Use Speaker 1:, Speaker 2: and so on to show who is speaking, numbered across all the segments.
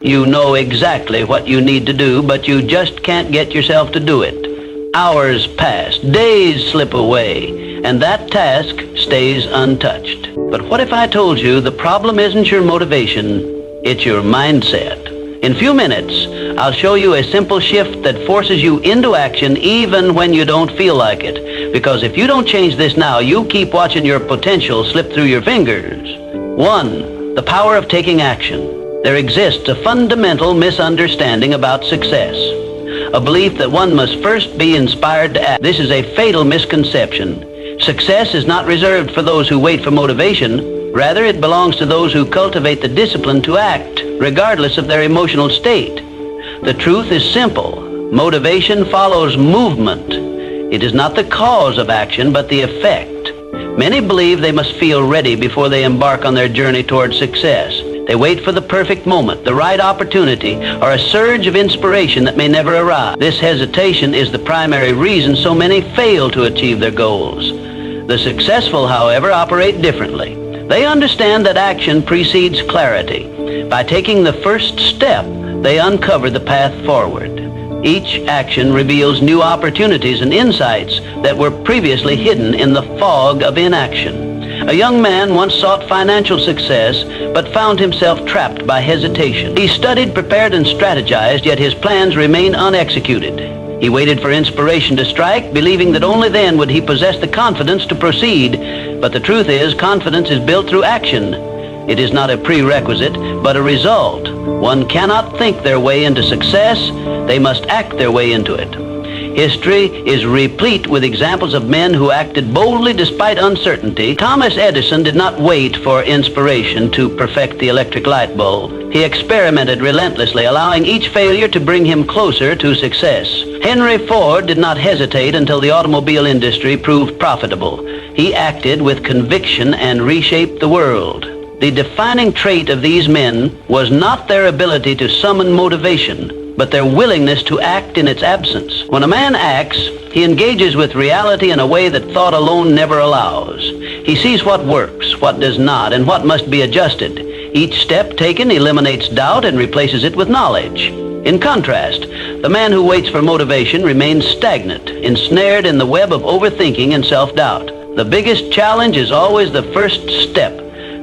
Speaker 1: You know exactly what you need to do, but you just can't get yourself to do it. Hours pass, days slip away, and that task stays untouched. But what if I told you the problem isn't your motivation, it's your mindset? In a few minutes, I'll show you a simple shift that forces you into action even when you don't feel like it. Because if you don't change this now, you'll keep watching your potential slip through your fingers. 1. The power of taking action. There exists a fundamental misunderstanding about success. A belief that one must first be inspired to act. This is a fatal misconception. Success is not reserved for those who wait for motivation. Rather, it belongs to those who cultivate the discipline to act, regardless of their emotional state. The truth is simple. Motivation follows movement. It is not the cause of action, but the effect. Many believe they must feel ready before they embark on their journey toward success. They wait for the perfect moment, the right opportunity, or a surge of inspiration that may never arrive. This hesitation is the primary reason so many fail to achieve their goals. The successful, however, operate differently. They understand that action precedes clarity. By taking the first step, they uncover the path forward. Each action reveals new opportunities and insights that were previously hidden in the fog of inaction. A young man once sought financial success, but found himself trapped by hesitation. He studied, prepared, and strategized, yet his plans remained unexecuted. He waited for inspiration to strike, believing that only then would he possess the confidence to proceed. But the truth is, confidence is built through action. It is not a prerequisite, but a result. One cannot think their way into success. They must act their way into it. History is replete with examples of men who acted boldly despite uncertainty. Thomas Edison did not wait for inspiration to perfect the electric light bulb. He experimented relentlessly, allowing each failure to bring him closer to success. Henry Ford did not hesitate until the automobile industry proved profitable. He acted with conviction and reshaped the world. The defining trait of these men was not their ability to summon motivation, but their willingness to act in its absence. When a man acts, he engages with reality in a way that thought alone never allows. He sees what works, what does not, and what must be adjusted. Each step taken eliminates doubt and replaces it with knowledge. In contrast, the man who waits for motivation remains stagnant, ensnared in the web of overthinking and self-doubt. The biggest challenge is always the first step,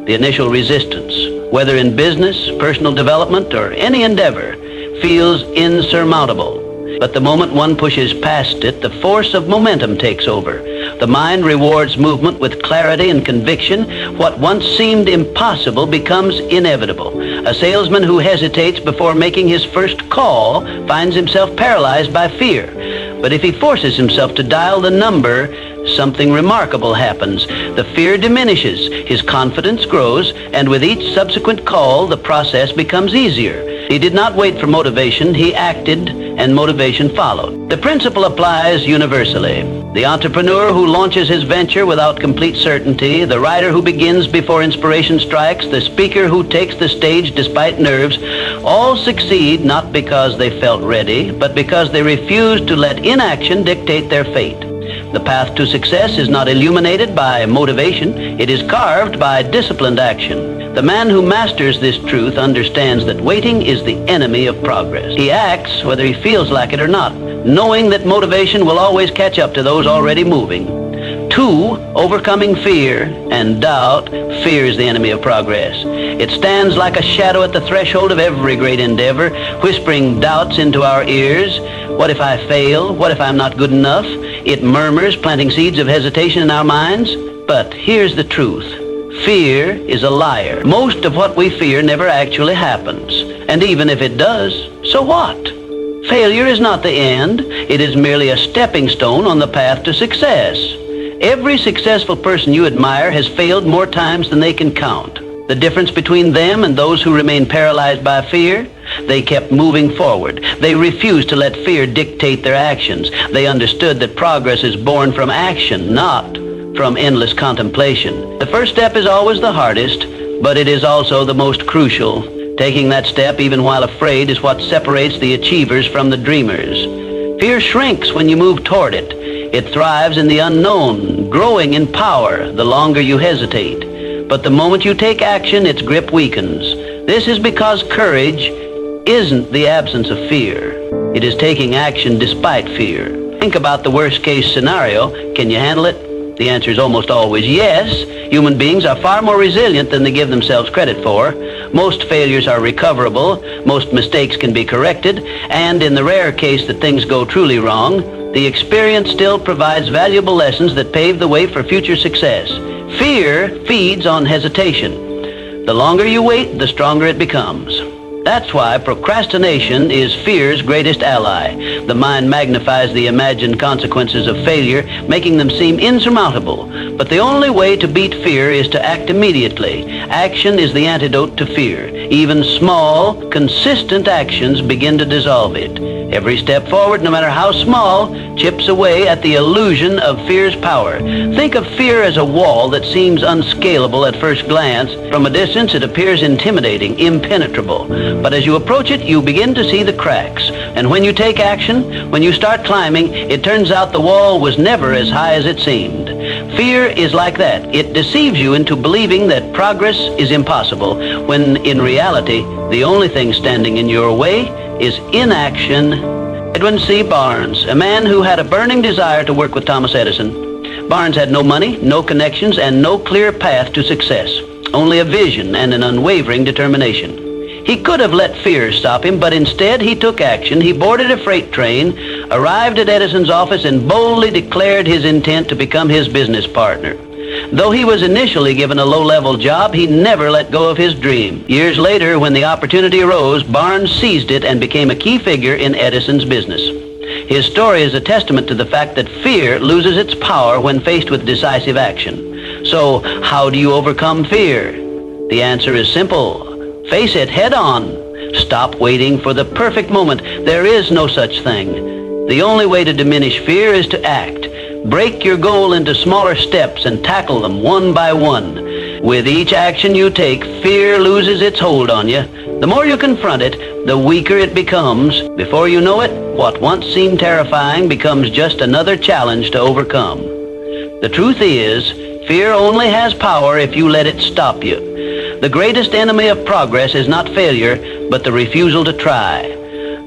Speaker 1: the initial resistance. Whether in business, personal development, or any endeavor, feels insurmountable. But the moment one pushes past it, the force of momentum takes over. The mind rewards movement with clarity and conviction. What once seemed impossible becomes inevitable. A salesman who hesitates before making his first call finds himself paralyzed by fear. But if he forces himself to dial the number, something remarkable happens. The fear diminishes, his confidence grows, and with each subsequent call, the process becomes easier. He did not wait for motivation, he acted, and motivation followed. The principle applies universally. The entrepreneur who launches his venture without complete certainty, the writer who begins before inspiration strikes, the speaker who takes the stage despite nerves, all succeed not because they felt ready, but because they refused to let inaction dictate their fate. The path to success is not illuminated by motivation, it is carved by disciplined action. The man who masters this truth understands that waiting is the enemy of progress. He acts whether he feels like it or not, knowing that motivation will always catch up to those already moving. 2, overcoming fear and doubt. Fear is the enemy of progress. It stands like a shadow at the threshold of every great endeavor, whispering doubts into our ears. What if I fail? What if I'm not good enough? It murmurs, planting seeds of hesitation in our minds. But here's the truth. Fear is a liar. Most of what we fear never actually happens. And even if it does, so what? Failure is not the end. It is merely a stepping stone on the path to success. Every successful person you admire has failed more times than they can count. The difference between them and those who remain paralyzed by fear? They kept moving forward. They refused to let fear dictate their actions. They understood that progress is born from action, not from endless contemplation. The first step is always the hardest, but it is also the most crucial. Taking that step, even while afraid, is what separates the achievers from the dreamers. Fear shrinks when you move toward it. It thrives in the unknown, growing in power the longer you hesitate. But the moment you take action, its grip weakens. This is because courage isn't the absence of fear. It is taking action despite fear. Think about the worst case scenario. Can you handle it? The answer is almost always yes. Human beings are far more resilient than they give themselves credit for. Most failures are recoverable. Most mistakes can be corrected. And in the rare case that things go truly wrong, the experience still provides valuable lessons that pave the way for future success. Fear feeds on hesitation. The longer you wait, the stronger it becomes. That's why procrastination is fear's greatest ally. The mind magnifies the imagined consequences of failure, making them seem insurmountable. But the only way to beat fear is to act immediately. Action is the antidote to fear. Even small, consistent actions begin to dissolve it. Every step forward, no matter how small, chips away at the illusion of fear's power. Think of fear as a wall that seems unscalable at first glance. From a distance, it appears intimidating, impenetrable. But as you approach it, you begin to see the cracks. And when you take action, when you start climbing, it turns out the wall was never as high as it seemed. Fear is like that. It deceives you into believing that progress is impossible, when in reality, the only thing standing in your way is inaction. Edwin C. Barnes, a man who had a burning desire to work with Thomas Edison. Barnes had no money, no connections, and no clear path to success. Only a vision and an unwavering determination. He could have let fear stop him, but instead he took action. He boarded a freight train, arrived at Edison's office, and boldly declared his intent to become his business partner. Though he was initially given a low-level job, he never let go of his dream. Years later, when the opportunity arose, Barnes seized it and became a key figure in Edison's business. His story is a testament to the fact that fear loses its power when faced with decisive action. So, how do you overcome fear? The answer is simple. Face it head on. Stop waiting for the perfect moment. There is no such thing. The only way to diminish fear is to act. Break your goal into smaller steps and tackle them one by one. With each action you take, fear loses its hold on you. The more you confront it, the weaker it becomes. Before you know it, what once seemed terrifying becomes just another challenge to overcome. The truth is, fear only has power if you let it stop you. The greatest enemy of progress is not failure, but the refusal to try.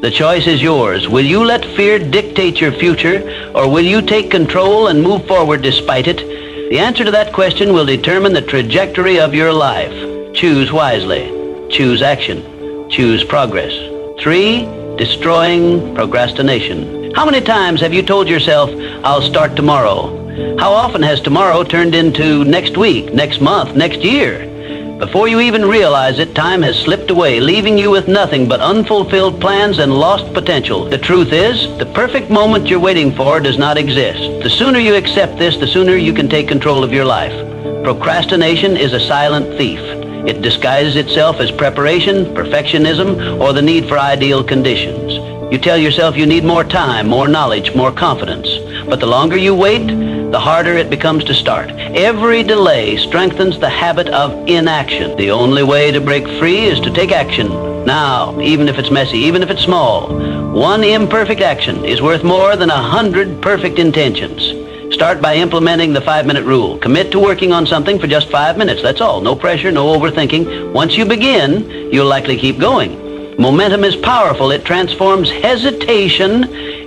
Speaker 1: The choice is yours. Will you let fear dictate your future, or will you take control and move forward despite it? The answer to that question will determine the trajectory of your life. Choose wisely. Choose action. Choose progress. 3, destroying procrastination. How many times have you told yourself, I'll start tomorrow? How often has tomorrow turned into next week, next month, next year? Before you even realize it, time has slipped away, leaving you with nothing but unfulfilled plans and lost potential. The truth is, the perfect moment you're waiting for does not exist. The sooner you accept this, the sooner you can take control of your life. Procrastination is a silent thief. It disguises itself as preparation, perfectionism, or the need for ideal conditions. You tell yourself you need more time, more knowledge, more confidence. But the longer you wait, the harder it becomes to start. Every delay strengthens the habit of inaction. The only way to break free is to take action. Now, even if it's messy, even if it's small. One imperfect action is worth more than 100 perfect intentions. Start by implementing the 5-minute rule. Commit to working on something for just 5 minutes. That's all. No pressure, no overthinking. Once you begin, you'll likely keep going. Momentum is powerful. It transforms hesitation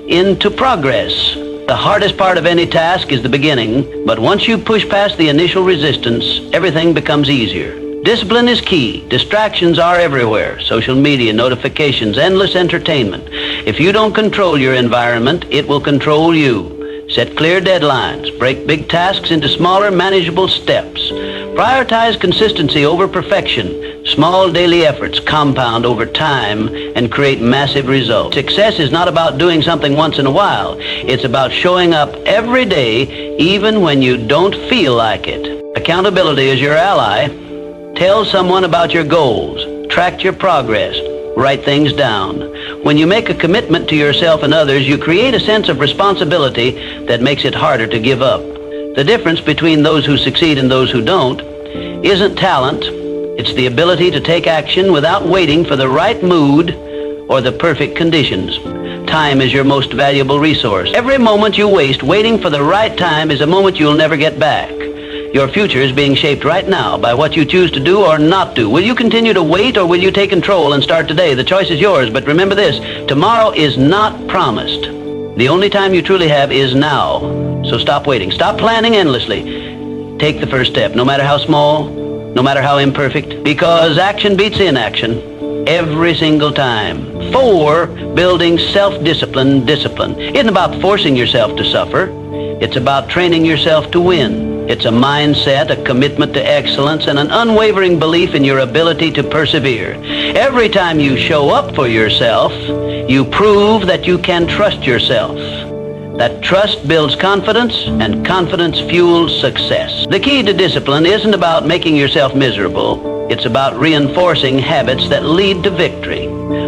Speaker 1: into progress. The hardest part of any task is the beginning, but once you push past the initial resistance, everything becomes easier. Discipline is key. Distractions are everywhere. Social media, notifications, endless entertainment. If you don't control your environment, it will control you. Set clear deadlines. Break big tasks into smaller, manageable steps. Prioritize consistency over perfection. Small daily efforts compound over time and create massive results. Success is not about doing something once in a while. It's about showing up every day, even when you don't feel like it. Accountability is your ally. Tell someone about your goals. Track your progress. Write things down. When you make a commitment to yourself and others, you create a sense of responsibility that makes it harder to give up. The difference between those who succeed and those who don't isn't talent. It's the ability to take action without waiting for the right mood or the perfect conditions. Time is your most valuable resource. Every moment you waste waiting for the right time is a moment you'll never get back. Your future is being shaped right now by what you choose to do or not do. Will you continue to wait, or will you take control and start today? The choice is yours, but remember this: tomorrow is not promised. The only time you truly have is now. So stop waiting. Stop planning endlessly. Take the first step, no matter how small, no matter how imperfect, because action beats inaction every single time. 4, building self-discipline. Discipline isn't about forcing yourself to suffer. It's about training yourself to win. It's a mindset, a commitment to excellence, and an unwavering belief in your ability to persevere. Every time you show up for yourself, you prove that you can trust yourself. That trust builds confidence, and confidence fuels success. The key to discipline isn't about making yourself miserable. It's about reinforcing habits that lead to victory.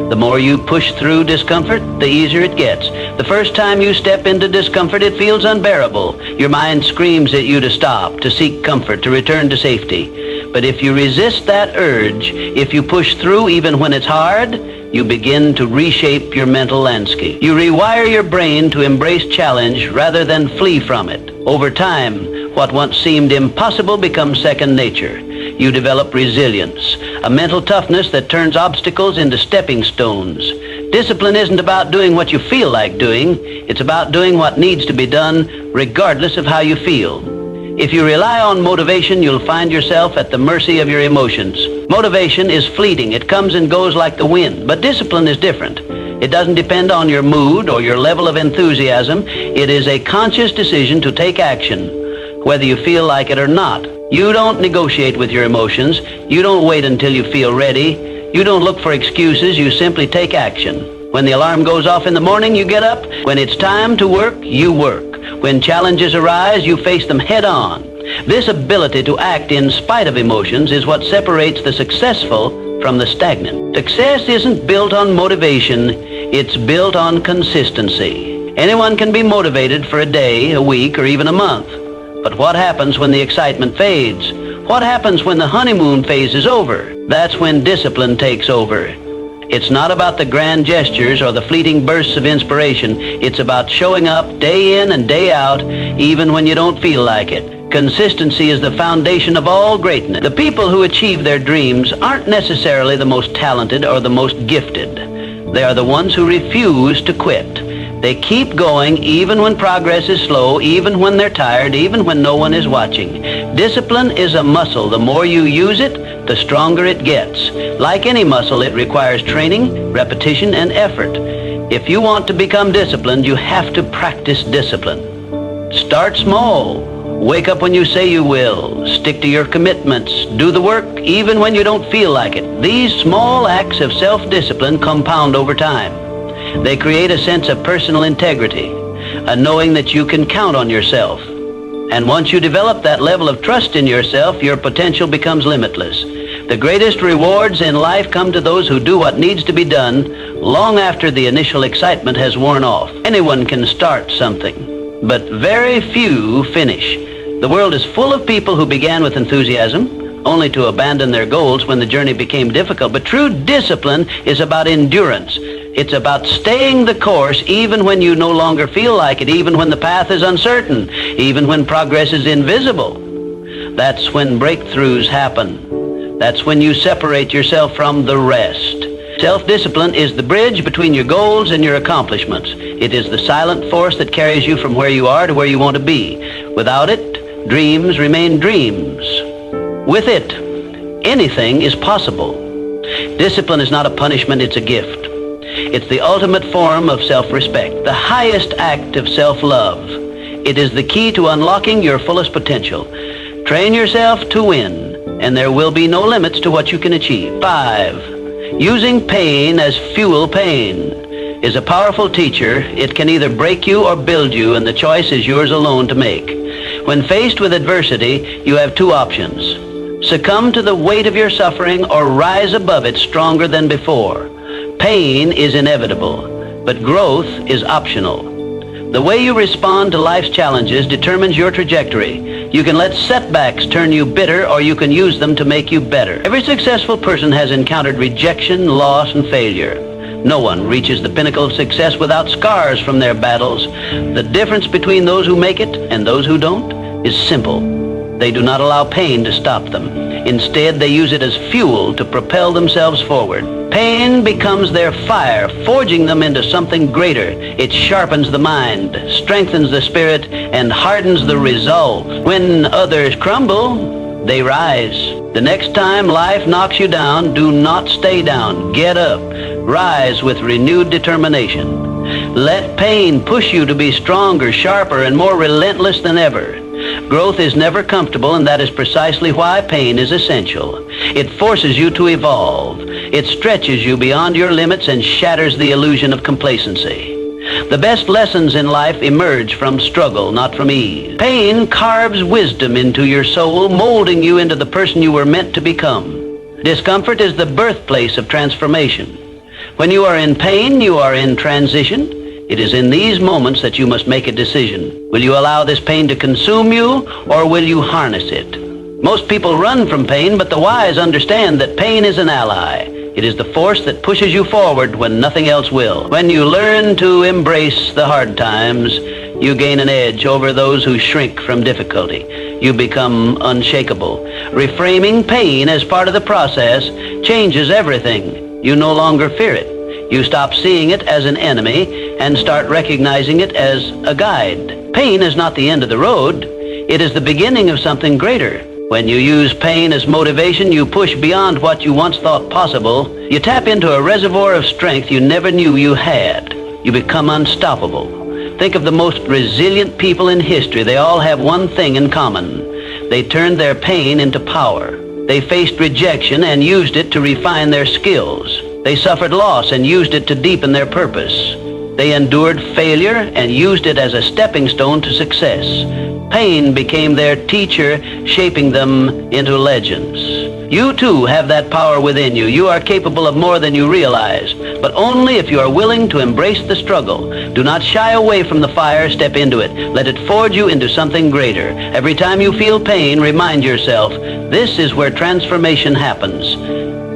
Speaker 1: The more you push through discomfort, the easier it gets. The first time you step into discomfort, it feels unbearable. Your mind screams at you to stop, to seek comfort, to return to safety. But if you resist that urge, if you push through even when it's hard, you begin to reshape your mental landscape. You rewire your brain to embrace challenge rather than flee from it. Over time, what once seemed impossible becomes second nature. You develop resilience, a mental toughness that turns obstacles into stepping stones. Discipline isn't about doing what you feel like doing. It's about doing what needs to be done regardless of how you feel. If you rely on motivation, you'll find yourself at the mercy of your emotions. Motivation is fleeting. It comes and goes like the wind. But discipline is different. It doesn't depend on your mood or your level of enthusiasm. It is a conscious decision to take action, whether you feel like it or not. You don't negotiate with your emotions. You don't wait until you feel ready. You don't look for excuses. You simply take action. When the alarm goes off in the morning, you get up. When it's time to work, you work. When challenges arise, you face them head on. This ability to act in spite of emotions is what separates the successful from the stagnant. Success isn't built on motivation. It's built on consistency. Anyone can be motivated for a day, a week, or even a month. But what happens when the excitement fades? What happens when the honeymoon phase is over? That's when discipline takes over. It's not about the grand gestures or the fleeting bursts of inspiration. It's about showing up day in and day out, even when you don't feel like it. Consistency is the foundation of all greatness. The people who achieve their dreams aren't necessarily the most talented or the most gifted. They are the ones who refuse to quit. They keep going even when progress is slow, even when they're tired, even when no one is watching. Discipline is a muscle. The more you use it, the stronger it gets. Like any muscle, it requires training, repetition, and effort. If you want to become disciplined, you have to practice discipline. Start small. Wake up when you say you will. Stick to your commitments. Do the work even when you don't feel like it. These small acts of self-discipline compound over time. They create a sense of personal integrity, a knowing that you can count on yourself. And once you develop that level of trust in yourself, your potential becomes limitless. The greatest rewards in life come to those who do what needs to be done long after the initial excitement has worn off. Anyone can start something, but very few finish. The world is full of people who began with enthusiasm, only to abandon their goals when the journey became difficult. But true discipline is about endurance. It's about staying the course even when you no longer feel like it, even when the path is uncertain, even when progress is invisible. That's when breakthroughs happen. That's when you separate yourself from the rest. Self-discipline is the bridge between your goals and your accomplishments. It is the silent force that carries you from where you are to where you want to be. Without it, dreams remain dreams. With it, anything is possible. Discipline is not a punishment, it's a gift. It's the ultimate form of self-respect, the highest act of self-love. It is the key to unlocking your fullest potential. Train yourself to win, and there will be no limits to what you can achieve. 5. Using pain as fuel. Pain is a powerful teacher. It can either break you or build you, and the choice is yours alone to make. When faced with adversity, you have two options: succumb to the weight of your suffering or rise above it stronger than before. Pain is inevitable, but growth is optional. The way you respond to life's challenges determines your trajectory. You can let setbacks turn you bitter, or you can use them to make you better. Every successful person has encountered rejection, loss, and failure. No one reaches the pinnacle of success without scars from their battles. The difference between those who make it and those who don't is simple. They do not allow pain to stop them. Instead, they use it as fuel to propel themselves forward. Pain becomes their fire, forging them into something greater. It sharpens the mind, strengthens the spirit, and hardens the resolve. When others crumble, they rise. The next time life knocks you down, do not stay down. Get up. Rise with renewed determination. Let pain push you to be stronger, sharper, and more relentless than ever. Growth is never comfortable, and that is precisely why pain is essential. It forces you to evolve. It stretches you beyond your limits and shatters the illusion of complacency. The best lessons in life emerge from struggle, not from ease. Pain carves wisdom into your soul, molding you into the person you were meant to become. Discomfort is the birthplace of transformation. When you are in pain, you are in transition. It is in these moments that you must make a decision. Will you allow this pain to consume you, or will you harness it? Most people run from pain, but the wise understand that pain is an ally. It is the force that pushes you forward when nothing else will. When you learn to embrace the hard times, you gain an edge over those who shrink from difficulty. You become unshakable. Reframing pain as part of the process changes everything. You no longer fear it. You stop seeing it as an enemy and start recognizing it as a guide. Pain is not the end of the road. It is the beginning of something greater. When you use pain as motivation, you push beyond what you once thought possible. You tap into a reservoir of strength you never knew you had. You become unstoppable. Think of the most resilient people in history. They all have one thing in common. They turned their pain into power. They faced rejection and used it to refine their skills. They suffered loss and used it to deepen their purpose. They endured failure and used it as a stepping stone to success. Pain became their teacher, shaping them into legends. You too have that power within you. You are capable of more than you realize, but only if you are willing to embrace the struggle. Do not shy away from the fire, step into it. Let it forge you into something greater. Every time you feel pain, remind yourself, this is where transformation happens.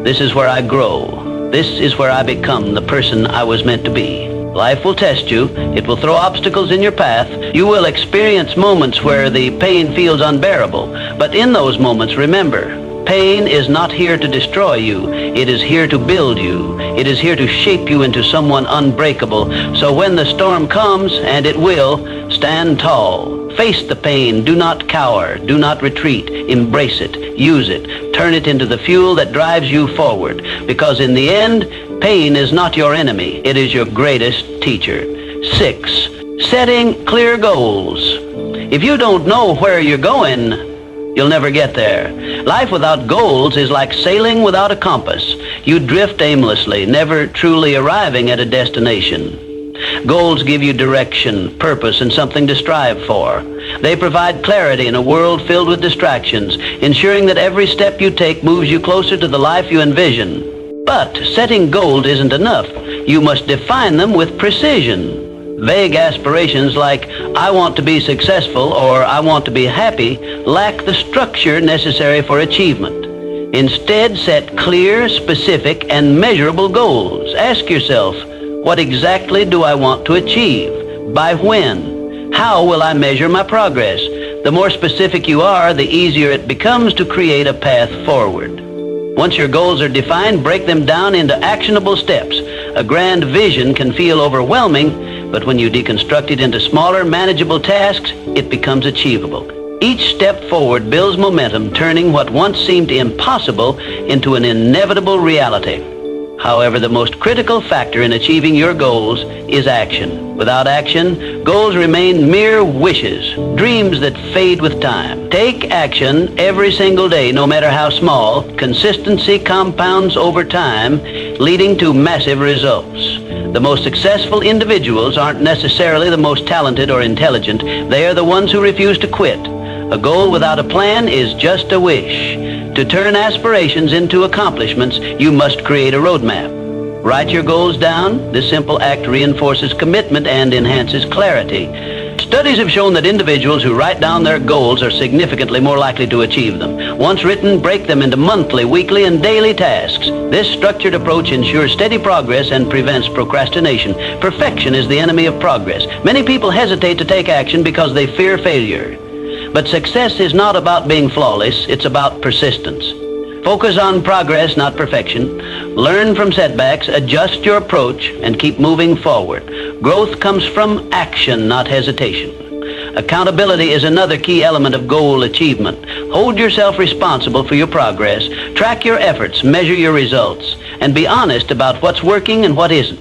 Speaker 1: This is where I grow. This is where I become the person I was meant to be. Life will test you. It will throw obstacles in your path. You will experience moments where the pain feels unbearable. But in those moments, remember, pain is not here to destroy you. It is here to build you. It is here to shape you into someone unbreakable. So when the storm comes, and it will, stand tall. Face the pain. Do not cower. Do not retreat. Embrace it. Use it. Turn it into the fuel that drives you forward. Because in the end, pain is not your enemy. It is your greatest teacher. 6. Setting clear goals. If you don't know where you're going, you'll never get there. Life without goals is like sailing without a compass. You drift aimlessly, never truly arriving at a destination. Goals give you direction, purpose, and something to strive for. They provide clarity in a world filled with distractions, ensuring that every step you take moves you closer to the life you envision. But setting goals isn't enough. You must define them with precision. Vague aspirations like, I want to be successful or I want to be happy, lack the structure necessary for achievement. Instead, set clear, specific, and measurable goals. Ask yourself, what exactly do I want to achieve? By when? How will I measure my progress? The more specific you are, the easier it becomes to create a path forward. Once your goals are defined, break them down into actionable steps. A grand vision can feel overwhelming, but when you deconstruct it into smaller, manageable tasks, it becomes achievable. Each step forward builds momentum, turning what once seemed impossible into an inevitable reality. However, the most critical factor in achieving your goals is action. Without action, goals remain mere wishes, dreams that fade with time. Take action every single day, no matter how small. Consistency compounds over time, leading to massive results. The most successful individuals aren't necessarily the most talented or intelligent. They are the ones who refuse to quit. A goal without a plan is just a wish. To turn aspirations into accomplishments, you must create a roadmap. Write your goals down. This simple act reinforces commitment and enhances clarity. Studies have shown that individuals who write down their goals are significantly more likely to achieve them. Once written, break them into monthly, weekly, and daily tasks. This structured approach ensures steady progress and prevents procrastination. Perfection is the enemy of progress. Many people hesitate to take action because they fear failure. But success is not about being flawless, it's about persistence. Focus on progress, not perfection. Learn from setbacks, adjust your approach, and keep moving forward. Growth comes from action, not hesitation. Accountability is another key element of goal achievement. Hold yourself responsible for your progress, track your efforts, measure your results, and be honest about what's working and what isn't.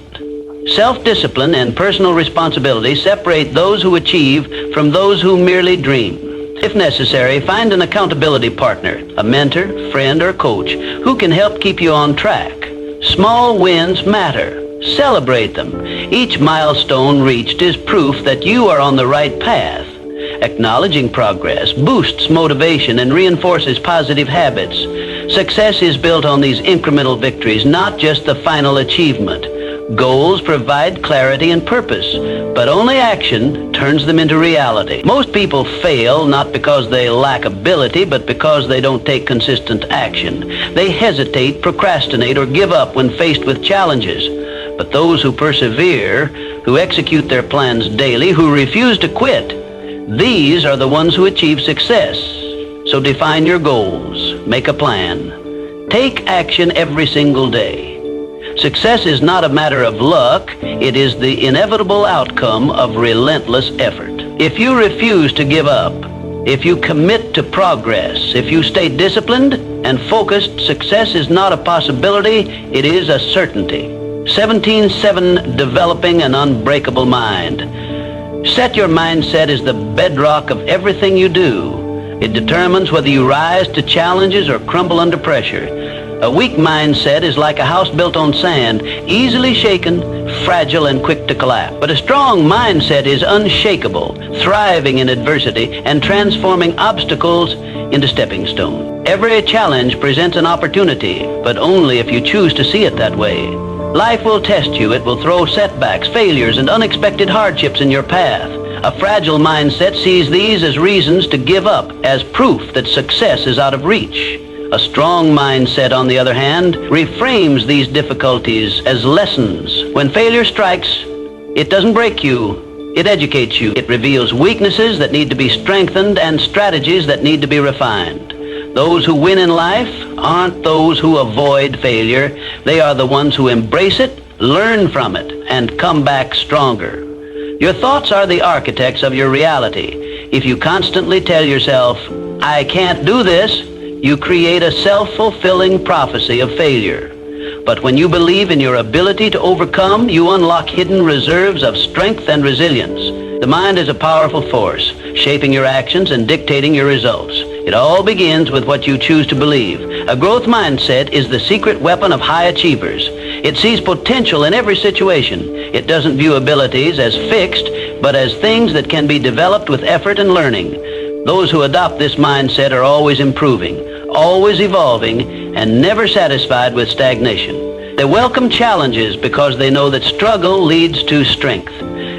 Speaker 1: Self-discipline and personal responsibility separate those who achieve from those who merely dream. If necessary, find an accountability partner, a mentor, friend, or coach who can help keep you on track. Small wins matter. Celebrate them. Each milestone reached is proof that you are on the right path. Acknowledging progress boosts motivation and reinforces positive habits. Success is built on these incremental victories, not just the final achievement. Goals provide clarity and purpose, but only action turns them into reality. Most people fail not because they lack ability, but because they don't take consistent action. They hesitate, procrastinate, or give up when faced with challenges. But those who persevere, who execute their plans daily, who refuse to quit, these are the ones who achieve success. So define your goals, make a plan. Take action every single day. Success is not a matter of luck, it is the inevitable outcome of relentless effort. If you refuse to give up, if you commit to progress, if you stay disciplined and focused, success is not a possibility, it is a certainty. 17-7, developing an unbreakable mind. Set your mindset as the bedrock of everything you do. It determines whether you rise to challenges or crumble under pressure. A weak mindset is like a house built on sand, easily shaken, fragile, and quick to collapse. But a strong mindset is unshakable, thriving in adversity, and transforming obstacles into stepping stones. Every challenge presents an opportunity, but only if you choose to see it that way. Life will test you. It will throw setbacks, failures, and unexpected hardships in your path. A fragile mindset sees these as reasons to give up, as proof that success is out of reach. A strong mindset, on the other hand, reframes these difficulties as lessons. When failure strikes, it doesn't break you, it educates you. It reveals weaknesses that need to be strengthened and strategies that need to be refined. Those who win in life aren't those who avoid failure. They are the ones who embrace it, learn from it, and come back stronger. Your thoughts are the architects of your reality. If you constantly tell yourself, "I can't do this," you create a self-fulfilling prophecy of failure. But when you believe in your ability to overcome, you unlock hidden reserves of strength and resilience. The mind is a powerful force, shaping your actions and dictating your results. It all begins with what you choose to believe. A growth mindset is the secret weapon of high achievers. It sees potential in every situation. It doesn't view abilities as fixed, but as things that can be developed with effort and learning. Those who adopt this mindset are always improving, always evolving, and never satisfied with stagnation. They welcome challenges because they know that struggle leads to strength.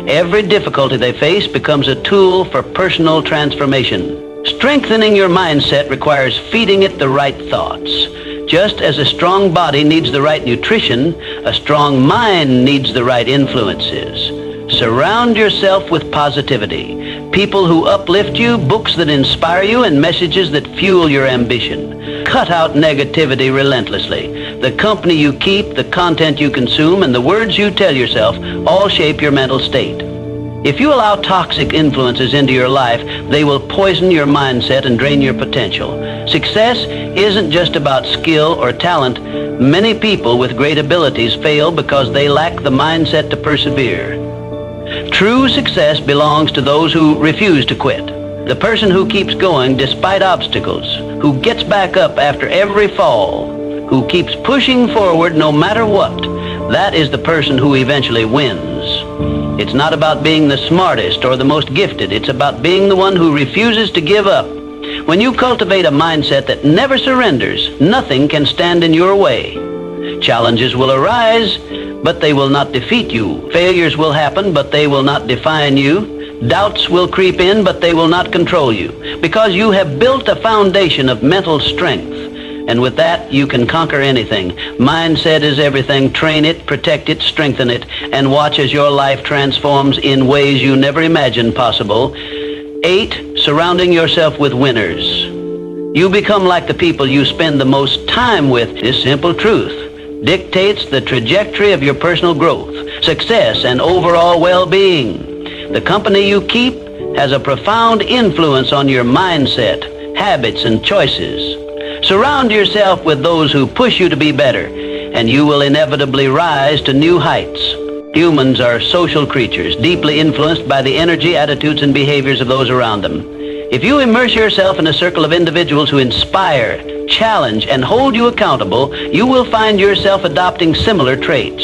Speaker 1: Every difficulty they face becomes a tool for personal transformation. Strengthening your mindset requires feeding it the right thoughts. Just as a strong body needs the right nutrition, a strong mind needs the right influences. Surround yourself with positivity. People who uplift you, books that inspire you, and messages that fuel your ambition. Cut out negativity relentlessly. The company you keep, the content you consume, and the words you tell yourself all shape your mental state. If you allow toxic influences into your life, they will poison your mindset and drain your potential. Success isn't just about skill or talent. Many people with great abilities fail because they lack the mindset to persevere. True success belongs to those who refuse to quit. The person who keeps going despite obstacles, who gets back up after every fall, who keeps pushing forward no matter what, that is the person who eventually wins. It's not about being the smartest or the most gifted. It's about being the one who refuses to give up. When you cultivate a mindset that never surrenders, nothing can stand in your way. Challenges will arise, but they will not defeat you. Failures will happen, but they will not define you. Doubts will creep in, but they will not control you, because you have built a foundation of mental strength. And with that, you can conquer anything. Mindset is everything. Train it, protect it, strengthen it, and watch as your life transforms in ways you never imagined possible. 8, surrounding yourself with winners. You become like the people you spend the most time with. This simple truth dictates the trajectory of your personal growth, success, and overall well-being. The company you keep has a profound influence on your mindset, habits, and choices. Surround yourself with those who push you to be better, and you will inevitably rise to new heights. Humans are social creatures, deeply influenced by the energy, attitudes, and behaviors of those around them. If you immerse yourself in a circle of individuals who inspire, challenge, and hold you accountable, you will find yourself adopting similar traits.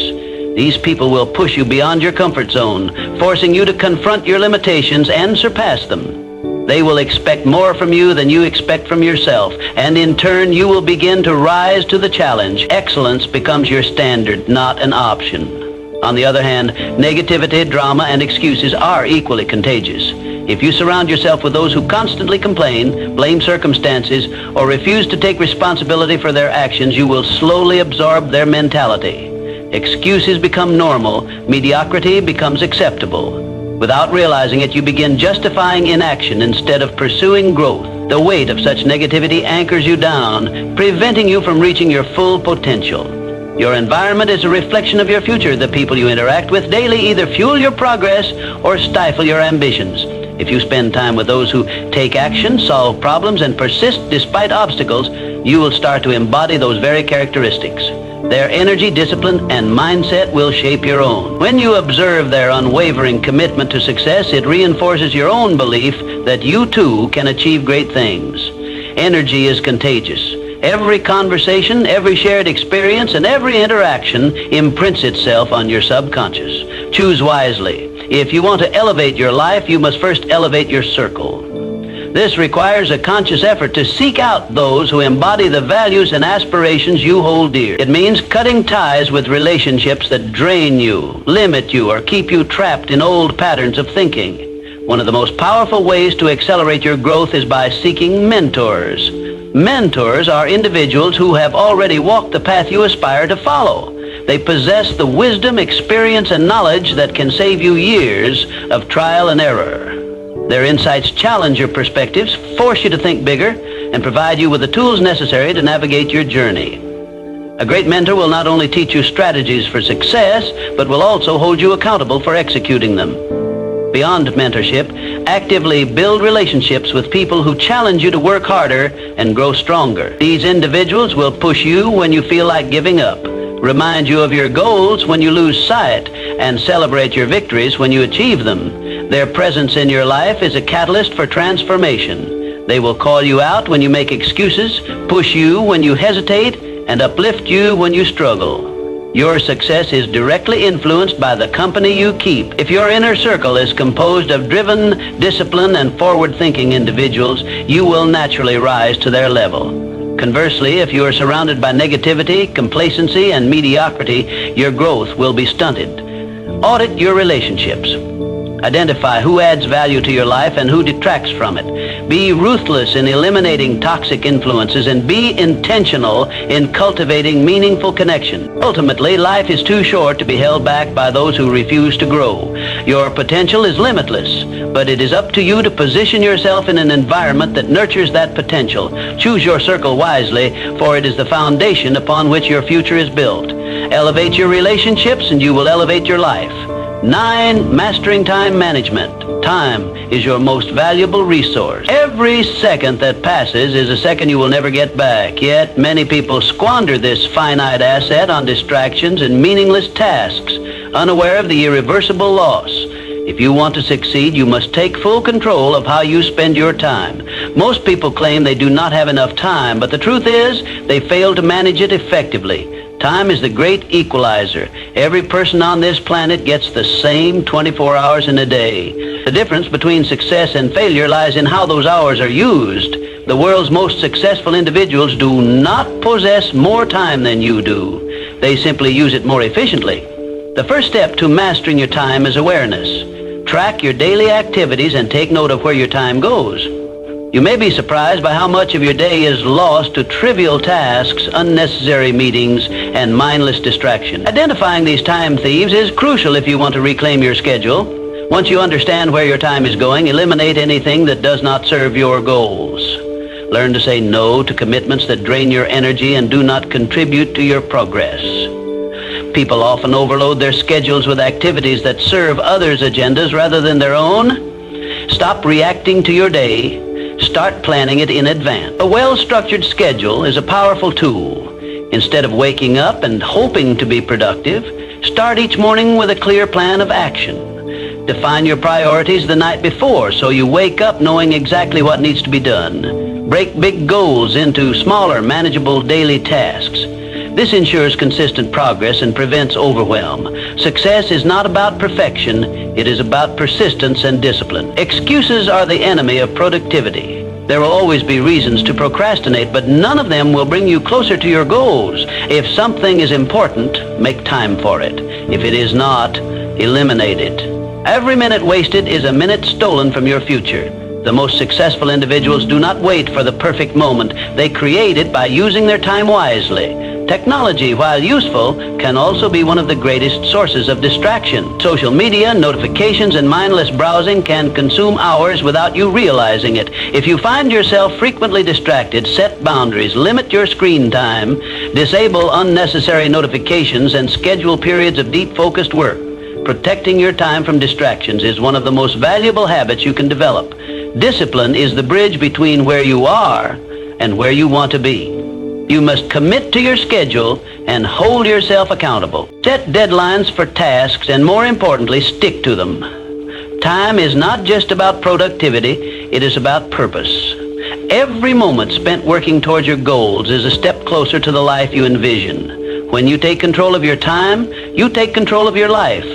Speaker 1: These people will push you beyond your comfort zone, forcing you to confront your limitations and surpass them. They will expect more from you than you expect from yourself, and in turn, you will begin to rise to the challenge. Excellence becomes your standard, not an option. On the other hand, negativity, drama, and excuses are equally contagious. If you surround yourself with those who constantly complain, blame circumstances, or refuse to take responsibility for their actions, you will slowly absorb their mentality. Excuses become normal, mediocrity becomes acceptable. Without realizing it, you begin justifying inaction instead of pursuing growth. The weight of such negativity anchors you down, preventing you from reaching your full potential. Your environment is a reflection of your future. The people you interact with daily either fuel your progress or stifle your ambitions. If you spend time with those who take action, solve problems, and persist despite obstacles, you will start to embody those very characteristics. Their energy, discipline, and mindset will shape your own. When you observe their unwavering commitment to success, it reinforces your own belief that you too can achieve great things. Energy is contagious. Every conversation, every shared experience, and every interaction imprints itself on your subconscious. Choose wisely. If you want to elevate your life, you must first elevate your circle. This requires a conscious effort to seek out those who embody the values and aspirations you hold dear. It means cutting ties with relationships that drain you, limit you, or keep you trapped in old patterns of thinking. One of the most powerful ways to accelerate your growth is by seeking mentors. Mentors are individuals who have already walked the path you aspire to follow. They possess the wisdom, experience, and knowledge that can save you years of trial and error. Their insights challenge your perspectives, force you to think bigger, and provide you with the tools necessary to navigate your journey. A great mentor will not only teach you strategies for success, but will also hold you accountable for executing them. Beyond mentorship, actively build relationships with people who challenge you to work harder and grow stronger. These individuals will push you when you feel like giving up, remind you of your goals when you lose sight, and celebrate your victories when you achieve them. Their presence in your life is a catalyst for transformation. They will call you out when you make excuses, push you when you hesitate, and uplift you when you struggle. Your success is directly influenced by the company you keep. If your inner circle is composed of driven, disciplined, and forward-thinking individuals, you will naturally rise to their level. Conversely, if you are surrounded by negativity, complacency, and mediocrity, your growth will be stunted. Audit your relationships. Identify who adds value to your life and who detracts from it. Be ruthless in eliminating toxic influences and be intentional in cultivating meaningful connection. Ultimately, life is too short to be held back by those who refuse to grow. Your potential is limitless, but it is up to you to position yourself in an environment that nurtures that potential. Choose your circle wisely, for it is the foundation upon which your future is built. Elevate your relationships and you will elevate your life. 9, mastering time management. Time is your most valuable resource. Every second that passes is a second you will never get back. Yet many people squander this finite asset on distractions and meaningless tasks, unaware of the irreversible loss. If you want to succeed, you must take full control of how you spend your time. Most people claim they do not have enough time, but the truth is they fail to manage it effectively. Time is the great equalizer. Every person on this planet gets the same 24 hours in a day. The difference between success and failure lies in how those hours are used. The world's most successful individuals do not possess more time than you do. They simply use it more efficiently. The first step to mastering your time is awareness. Track your daily activities and take note of where your time goes. You may be surprised by how much of your day is lost to trivial tasks, unnecessary meetings, and mindless distraction. Identifying these time thieves is crucial if you want to reclaim your schedule. Once you understand where your time is going, eliminate anything that does not serve your goals. Learn to say no to commitments that drain your energy and do not contribute to your progress. People often overload their schedules with activities that serve others' agendas rather than their own. Stop reacting to your day. Start planning it in advance. A well-structured schedule is a powerful tool. Instead of waking up and hoping to be productive, start each morning with a clear plan of action. Define your priorities the night before so you wake up knowing exactly what needs to be done. Break big goals into smaller, manageable daily tasks. This ensures consistent progress and prevents overwhelm. Success is not about perfection, it is about persistence and discipline. Excuses are the enemy of productivity. There will always be reasons to procrastinate, but none of them will bring you closer to your goals. If something is important, make time for it. If it is not, eliminate it. Every minute wasted is a minute stolen from your future. The most successful individuals do not wait for the perfect moment. They create it by using their time wisely. Technology, while useful, can also be one of the greatest sources of distraction. Social media, notifications, and mindless browsing can consume hours without you realizing it. If you find yourself frequently distracted, set boundaries, limit your screen time, disable unnecessary notifications, and schedule periods of deep focused work. Protecting your time from distractions is one of the most valuable habits you can develop. Discipline is the bridge between where you are and where you want to be. You must commit to your schedule and hold yourself accountable. Set deadlines for tasks and, more importantly, stick to them. Time is not just about productivity, it is about purpose. Every moment spent working towards your goals is a step closer to the life you envision. When you take control of your time, you take control of your life.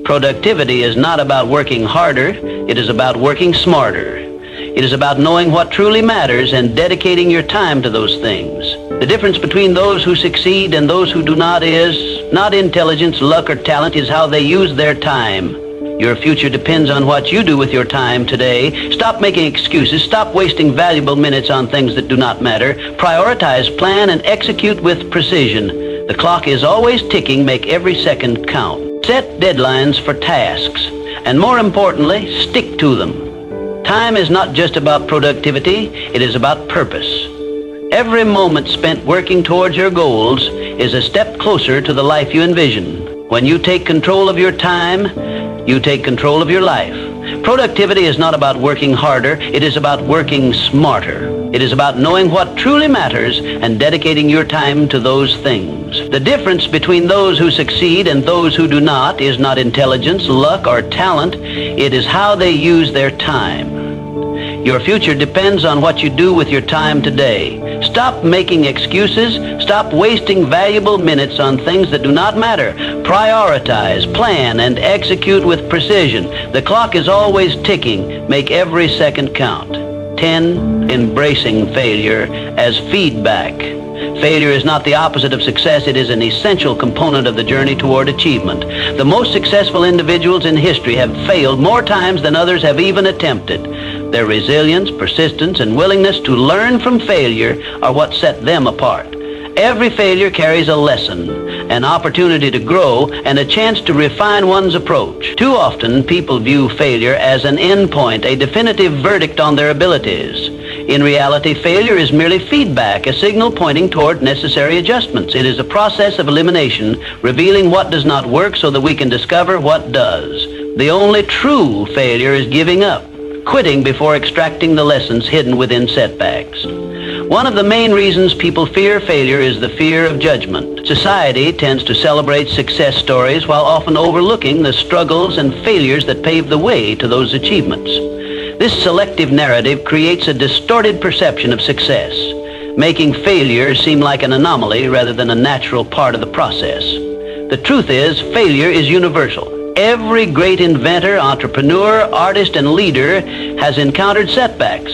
Speaker 1: Productivity is not about working harder, it is about working smarter. It is about knowing what truly matters and dedicating your time to those things. The difference between those who succeed and those who do not is not intelligence, luck, or talent, is how they use their time. Your future depends on what you do with your time today. Stop making excuses. Stop wasting valuable minutes on things that do not matter. Prioritize, plan, and execute with precision. The clock is always ticking. Make every second count. Set deadlines for tasks, and more importantly, stick to them. Time is not just about productivity, it is about purpose. Every moment spent working towards your goals is a step closer to the life you envision. When you take control of your time, you take control of your life. Productivity is not about working harder, it is about working smarter. It is about knowing what truly matters and dedicating your time to those things. The difference between those who succeed and those who do not is not intelligence, luck, or talent. It is how they use their time. Your future depends on what you do with your time today. Stop making excuses. Stop wasting valuable minutes on things that do not matter. Prioritize, plan, and execute with precision. The clock is always ticking. Make every second count. 10. Embracing failure as feedback. Failure is not the opposite of success. It is an essential component of the journey toward achievement. The most successful individuals in history have failed more times than others have even attempted. Their resilience, persistence, and willingness to learn from failure are what set them apart. Every failure carries a lesson, an opportunity to grow, and a chance to refine one's approach. Too often, people view failure as an endpoint, a definitive verdict on their abilities. In reality, failure is merely feedback, a signal pointing toward necessary adjustments. It is a process of elimination, revealing what does not work so that we can discover what does. The only true failure is giving up, quitting before extracting the lessons hidden within setbacks. One of the main reasons people fear failure is the fear of judgment. Society tends to celebrate success stories while often overlooking the struggles and failures that pave the way to those achievements. This selective narrative creates a distorted perception of success, making failure seem like an anomaly rather than a natural part of the process. The truth is, failure is universal. Every great inventor, entrepreneur, artist, and leader has encountered setbacks.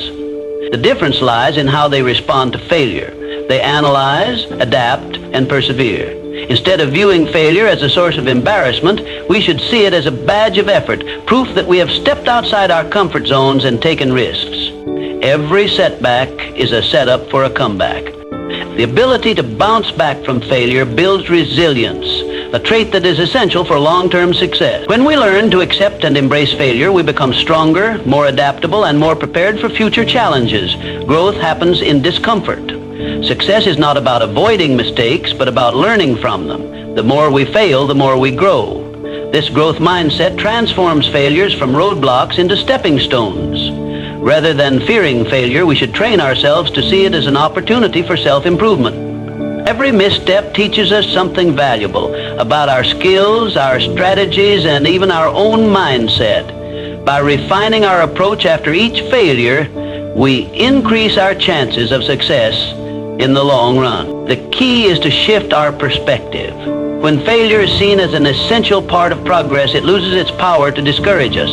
Speaker 1: The difference lies in how they respond to failure. They analyze, adapt, and persevere. Instead of viewing failure as a source of embarrassment, we should see it as a badge of effort, proof that we have stepped outside our comfort zones and taken risks. Every setback is a setup for a comeback. The ability to bounce back from failure builds resilience. a trait that is essential for long-term success. When we learn to accept and embrace failure, we become stronger, more adaptable, and more prepared for future challenges. Growth happens in discomfort. Success is not about avoiding mistakes, but about learning from them. The more we fail, the more we grow. This growth mindset transforms failures from roadblocks into stepping stones. Rather than fearing failure, we should train ourselves to see it as an opportunity for self-improvement. Every misstep teaches us something valuable about our skills, our strategies, and even our own mindset. By refining our approach after each failure, we increase our chances of success in the long run. The key is to shift our perspective. When failure is seen as an essential part of progress, it loses its power to discourage us.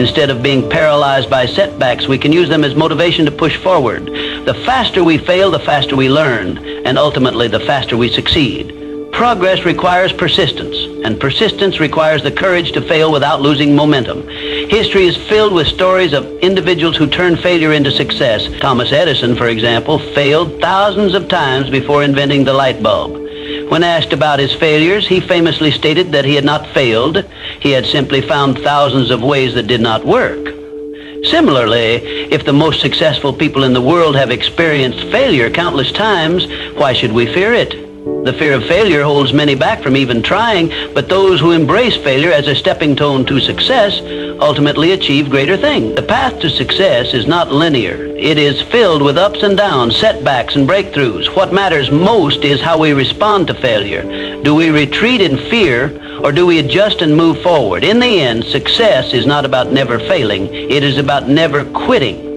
Speaker 1: Instead of being paralyzed by setbacks, we can use them as motivation to push forward. The faster we fail, the faster we learn, and ultimately the faster we succeed. Progress requires persistence, and persistence requires the courage to fail without losing momentum. History is filled with stories of individuals who turned failure into success. Thomas Edison, for example, failed thousands of times before inventing the light bulb. When asked about his failures, he famously stated that he had not failed. He had simply found thousands of ways that did not work. Similarly, if the most successful people in the world have experienced failure countless times, why should we fear it? The fear of failure holds many back from even trying, but those who embrace failure as a stepping stone to success ultimately achieve greater things. The path to success is not linear. It is filled with ups and downs, setbacks and breakthroughs. What matters most is how we respond to failure. Do we retreat in fear, or do we adjust and move forward? In the end, success is not about never failing. It is about never quitting.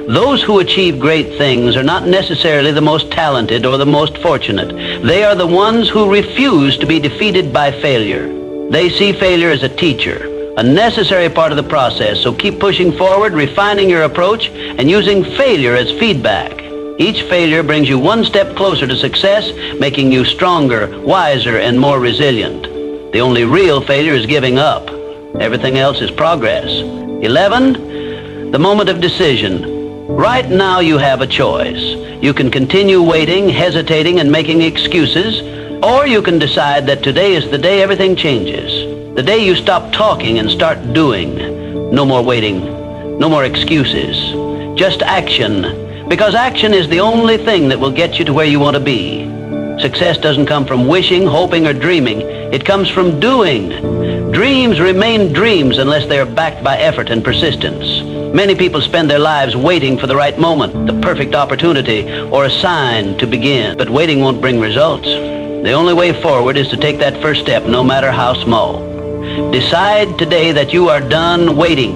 Speaker 1: Those who achieve great things are not necessarily the most talented or the most fortunate. They are the ones who refuse to be defeated by failure. They see failure as a teacher, a necessary part of the process, so keep pushing forward, refining your approach, and using failure as feedback. Each failure brings you one step closer to success, making you stronger, wiser, and more resilient. The only real failure is giving up. Everything else is progress. 11, the moment of decision. Right now you have a choice. You can continue waiting, hesitating, and making excuses, or you can decide that today is the day everything changes. The day you stop talking and start doing. No more waiting, no more excuses, just action. Because action is the only thing that will get you to where you want to be. Success doesn't come from wishing, hoping, or dreaming. It comes from doing. Dreams remain dreams unless they are backed by effort and persistence. Many people spend their lives waiting for the right moment, the perfect opportunity, or a sign to begin. But waiting won't bring results. The only way forward is to take that first step, no matter how small. Decide today that you are done waiting,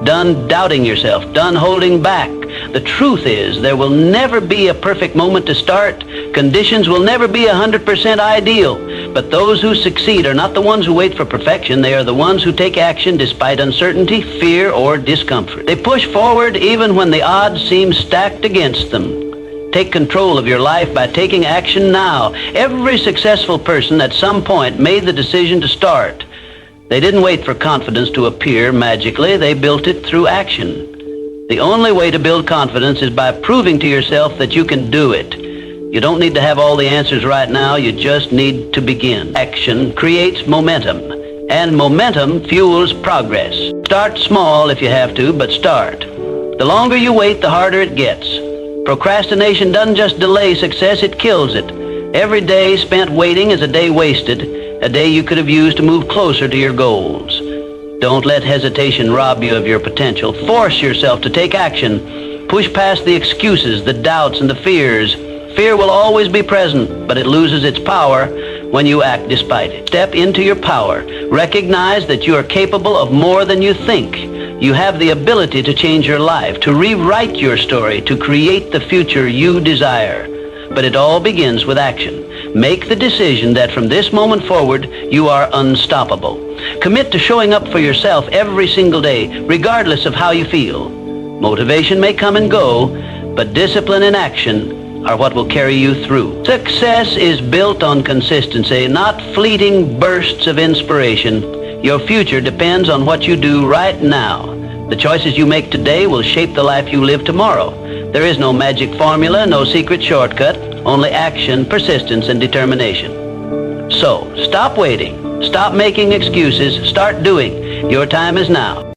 Speaker 1: done doubting yourself, done holding back. The truth is, there will never be a perfect moment to start. Conditions will never be 100% ideal. But those who succeed are not the ones who wait for perfection. They are the ones who take action despite uncertainty, fear, or discomfort. They push forward even when the odds seem stacked against them. Take control of your life by taking action now. Every successful person at some point made the decision to start. They didn't wait for confidence to appear magically. They built it through action. The only way to build confidence is by proving to yourself that you can do it. You don't need to have all the answers right now. You just need to begin. Action creates momentum, and momentum fuels progress. Start small if you have to, but start. The longer you wait, the harder it gets. Procrastination doesn't just delay success, it kills it. Every day spent waiting is a day wasted, a day you could have used to move closer to your goals. Don't let hesitation rob you of your potential. Force yourself to take action. Push past the excuses, the doubts, and the fears. Fear will always be present, but it loses its power when you act despite it. Step into your power. Recognize that you are capable of more than you think. You have the ability to change your life, to rewrite your story, to create the future you desire. But it all begins with action. Make the decision that from this moment forward, you are unstoppable. Commit to showing up for yourself every single day, regardless of how you feel. Motivation may come and go, but discipline and action are what will carry you through. Success is built on consistency, not fleeting bursts of inspiration. Your future depends on what you do right now. The choices you make today will shape the life you live tomorrow. There is no magic formula, no secret shortcut, only action, persistence, and determination. So, stop waiting. Stop making excuses. Start doing. Your time is now.